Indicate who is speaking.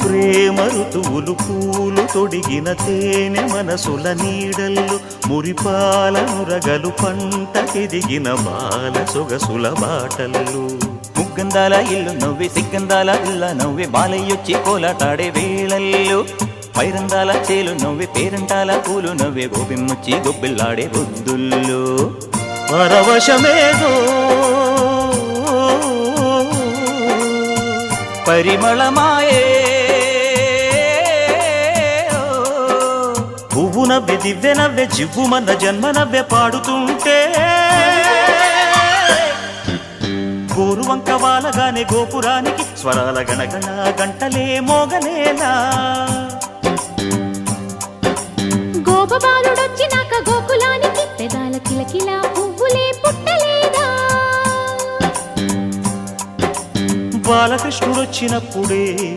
Speaker 1: ప్రేమ ఋతువులు పూలు తొడిగిన తేనె మనసుల నీడల్లు మురిపాల నురగలు పంటకెదిగిన బాల సొగసుల బాటల్లు
Speaker 2: ముగ్గందాల ఇల్లు నవ్వి సిగ్గందాల ఇల్ల నవ్వి బాలయ్యొచ్చి కోలాటాడే వేళల్లో పైరందాల చేలు నవ్వి పేరంటాల పూలు నవ్వే గోపిమ్మొచ్చి గొబ్బిల్లాడే బొద్దుల్లో
Speaker 1: పరవశమేదో
Speaker 2: పరిమళమాయే
Speaker 1: పువ్వు నవ్వె దివ్వె నవ్వె జివ్వుమన్న జన్మ నవ్వె పాడుతుంటే గోరువంక వాలగానే గోపురానికి స్వరాల గణగణ గంటలే మోగనేలా
Speaker 3: గోపబాలుడొచ్చినాక గోకులానికి పెదాల కిలకిలా పువ్వులే పుట్టలేదా
Speaker 1: బాలకృష్ణుడొచ్చినప్పుడే